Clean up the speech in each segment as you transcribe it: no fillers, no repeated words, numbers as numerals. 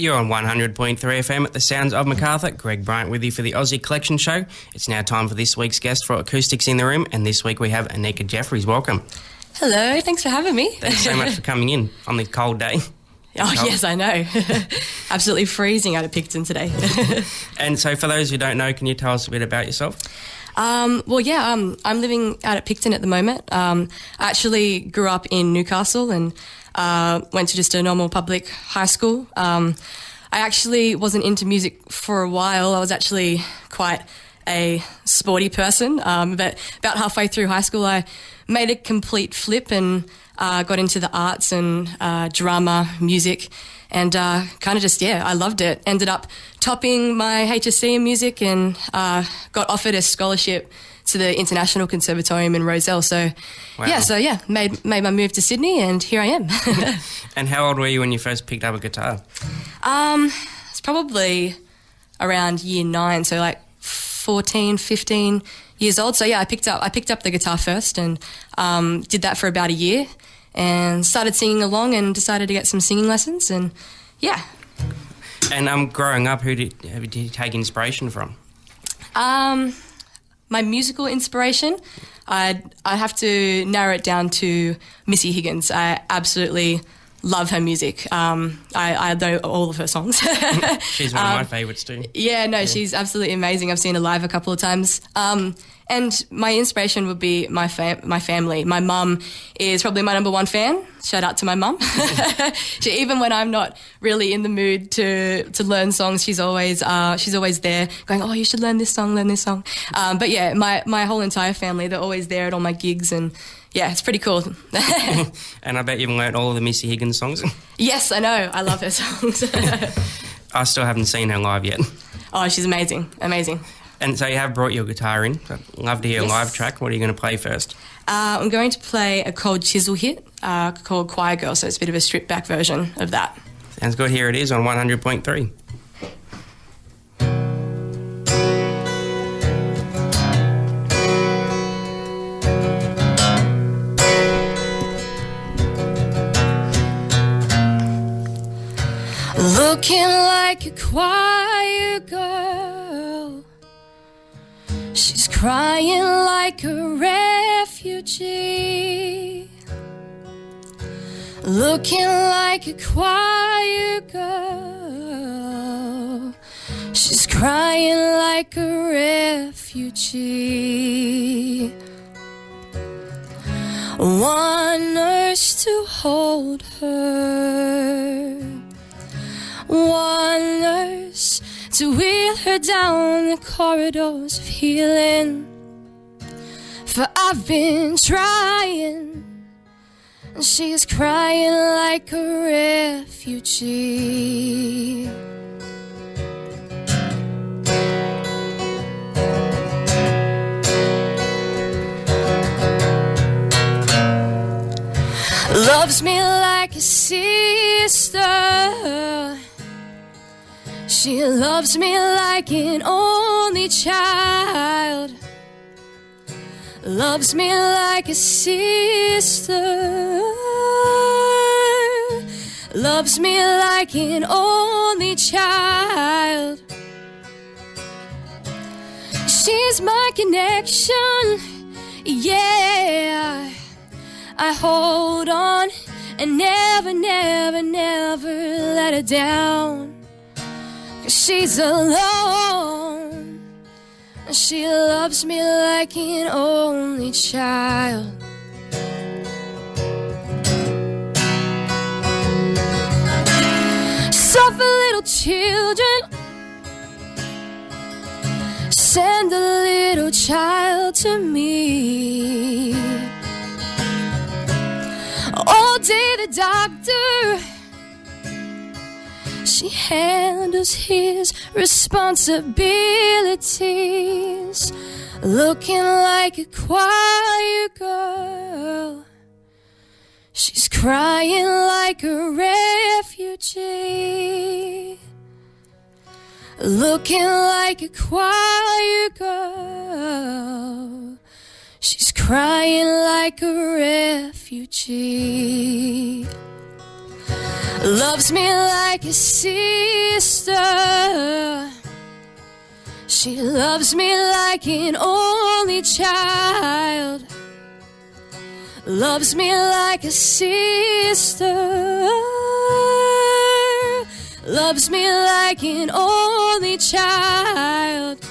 You're on 100.3 FM at the Sounds of Macarthur. Greg Bryant with you for the Aussie Collection Show. It's now time for this week's guest for Acoustics in the Room, and this week we have Annika Jeffries. Welcome. Hello, thanks for having me. Thanks so much for coming in on this cold day. Oh, yes, I know. Absolutely freezing out of Picton today. And so for those who don't know, can you tell us a bit about yourself? I'm living out at Picton at the moment. I actually grew up in Newcastle and went to just a normal public high school. I actually wasn't into music for a while. I was actually quite a sporty person, but about halfway through high school I made a complete flip and got into the arts and drama, music, and kind of just, I loved it. Ended up topping my HSC in music and got offered a scholarship to the International Conservatorium in Rozelle. So, wow. Made my move to Sydney and here I am. And how old were you when you first picked up a guitar? It's probably around year 9, so like 14, 15 years old. So, I picked up the guitar first and did that for about a year and started singing along and decided to get some singing lessons and, And growing up, who did you take inspiration from? My musical inspiration, I have to narrow it down to Missy Higgins. I absolutely love her music. I know all of her songs. She's one of my favourites too. She's absolutely amazing. I've seen her live a couple of times. And my inspiration would be my family. My mum is probably my number one fan. Shout out to my mum. Even when I'm not really in the mood to learn songs, she's always there going, oh, you should learn this song. My whole entire family, they're always there at all my gigs and it's pretty cool. And I bet you've learnt all of the Missy Higgins songs. Yes, I know. I love her songs. I still haven't seen her live yet. Oh, she's amazing. Amazing. And so you have brought your guitar in. So I'd love to hear a live track. What are you going to play first? I'm going to play a cold chisel hit called Choir Girl, so it's a bit of a stripped-back version of that. Sounds good. Here it is on 100.3. Looking like a choir girl, she's crying like a refugee. Looking like a choir girl, she's crying like a refugee. One nurse to hold her, one nurse to wheel her down the corridors of healing. For I've been trying, and she is crying like a refugee. Loves me like a sister, she loves me like an only child. Loves me like a sister, loves me like an only child. She's my connection, I hold on and never, never, never let her down. 'Cause she's alone, and she loves me like an only child. So for little children, send a little child to me. All day the doctor, she handles his responsibilities. Looking like a choir girl, she's crying like a refugee. Looking like a choir girl, she's crying like a refugee. Loves me like a sister. She loves me like an only child. Loves me like a sister. Loves me like an only child.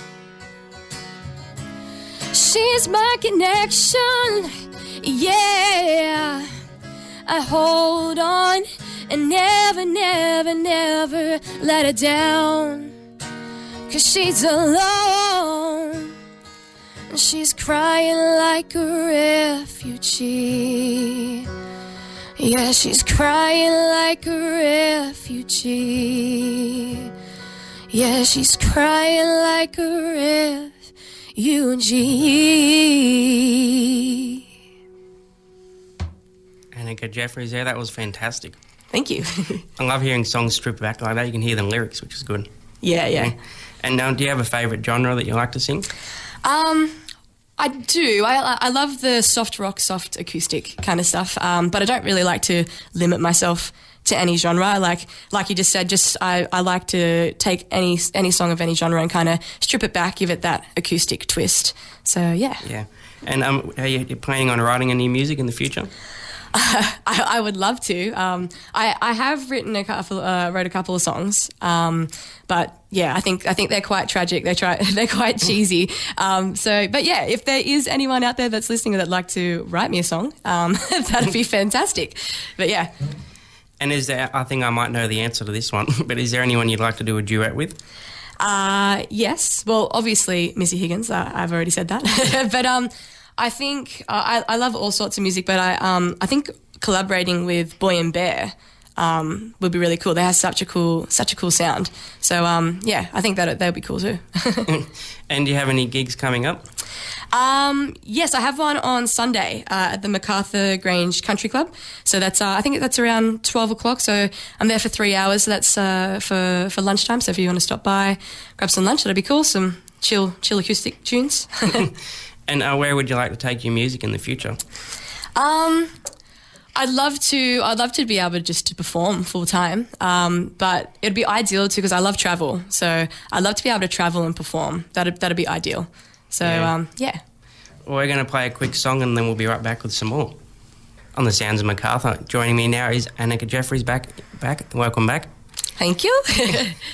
She's my connection, yeah. I hold on and never, never, never let her down. 'Cause she's alone, and she's crying like a refugee. Yeah, she's crying like a refugee. Yeah, she's crying like a refugee. Annika Jeffries there, that was fantastic. Thank you. I love hearing songs stripped back like that. You can hear the lyrics, which is good. Yeah. And do you have a favourite genre that you like to sing? I do. I love the soft rock, soft acoustic kind of stuff, but I don't really like to limit myself to any genre. I like you just said, I like to take any song of any genre and kind of strip it back, give it that acoustic twist. So, yeah. Yeah. And are you planning on writing any music in the future? I would love to. I have written wrote a couple of songs, but yeah, I think they're quite tragic. They're quite cheesy. But yeah, if there is anyone out there that's listening that'd like to write me a song, that'd be fantastic. But yeah. And is there? I think I might know the answer to this one. But is there anyone you'd like to do a duet with? Yes. Well, obviously Missy Higgins. I've already said that. But I think I love all sorts of music, but I think collaborating with Boy and Bear would be really cool. They have such a cool sound. So yeah, I think that would be cool too. And do you have any gigs coming up? Yes, I have one on Sunday at the MacArthur Grange Country Club. So that's I think that's around 12 o'clock. So I'm there for 3 hours. So that's for lunchtime. So if you want to stop by, grab some lunch, that'd be cool. Some chill acoustic tunes. And where would you like to take your music in the future? I'd love to be able to perform full time, but it'd be ideal too because I love travel. So I'd love to be able to travel and perform. That'd be ideal. So yeah. Well, we're going to play a quick song and then we'll be right back with some more. On the Sounds of MacArthur, joining me now is Annika Jeffries. Back. Welcome back. Thank you.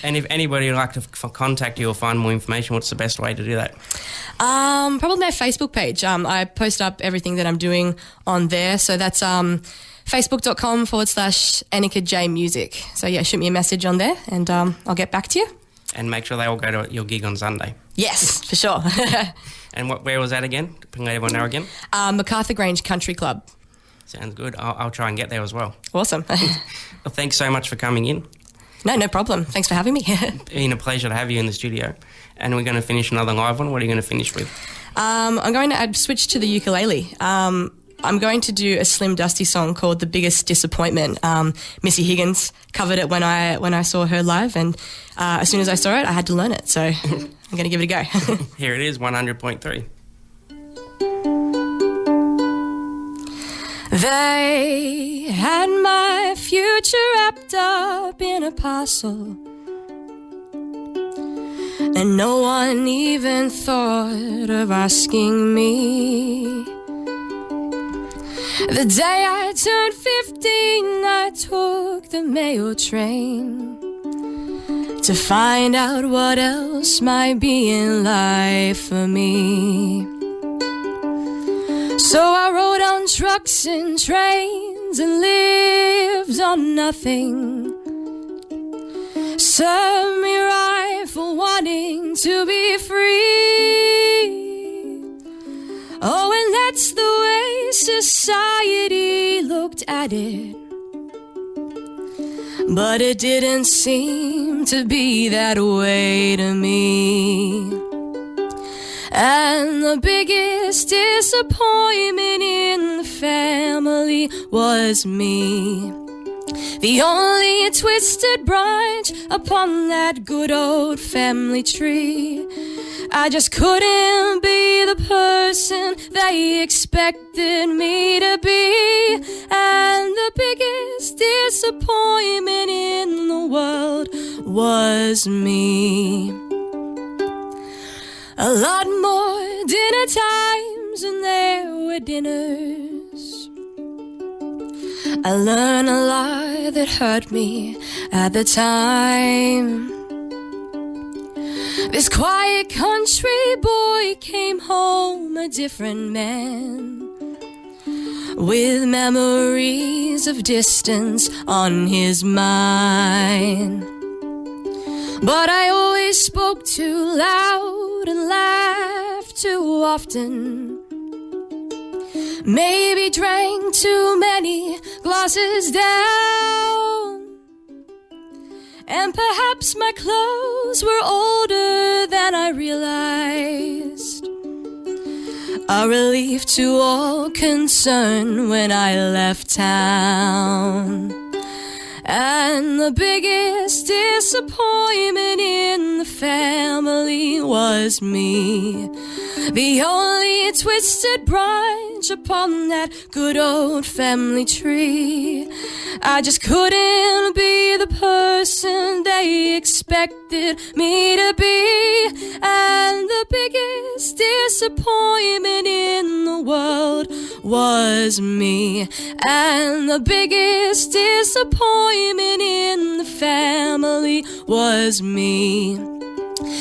And if anybody would like to contact you or find more information, what's the best way to do that? Probably my Facebook page. I post up everything that I'm doing on there. So that's facebook.com/Annika J Music. So yeah, shoot me a message on there and I'll get back to you. And make sure they all go to your gig on Sunday. Yes, for sure. And where was that again? Let everyone know again. MacArthur Grange Country Club. Sounds good. I'll try and get there as well. Awesome. Well, thanks so much for coming in. No problem. Thanks for having me. It's been a pleasure to have you in the studio. And we're going to finish another live one. What are you going to finish with? I'm going to switch to the ukulele. I'm going to do a Slim Dusty song called The Biggest Disappointment. Missy Higgins covered it when I saw her live, and as soon as I saw it, I had to learn it. So I'm going to give it a go. Here it is, 100.3. They had my future wrapped up in a parcel, and no one even thought of asking me. The day I turned 15, I took the mail train to find out what else might be in life for me. So I rode on trucks and trains and lived on nothing. Served me right for wanting to be free. Oh, and that's the way society looked at it. But it didn't seem to be that way to me. And the biggest disappointment in the family was me, the only twisted branch upon that good old family tree. I just couldn't be the person they expected me to be. And the biggest disappointment in the world was me. A lot more dinner times and there were dinners. I learned a lie that hurt me at the time. This quiet country boy came home a different man, with memories of distance on his mind. But I always spoke too loud and laughed too often. Maybe drank too many glasses down. And perhaps my clothes were older than I realized. A relief to all concerned when I left town. And the biggest disappointment in the family was me, the only twisted branch upon that good old family tree. I just couldn't be the person they expected me to be. And the biggest disappointment in the world was me. And the biggest disappointment in the family was me,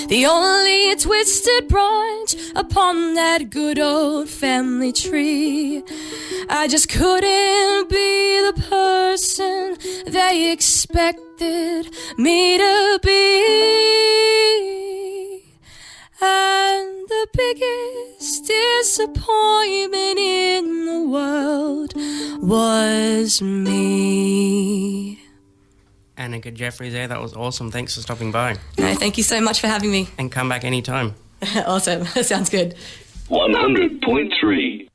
the only twisted branch upon that good old family tree. I just couldn't be the person they expected me to be. And the biggest disappointment in the world was me. Annika Jeffries there, that was awesome. Thanks for stopping by. No, thank you so much for having me. And come back anytime. Awesome. That sounds good. 100.3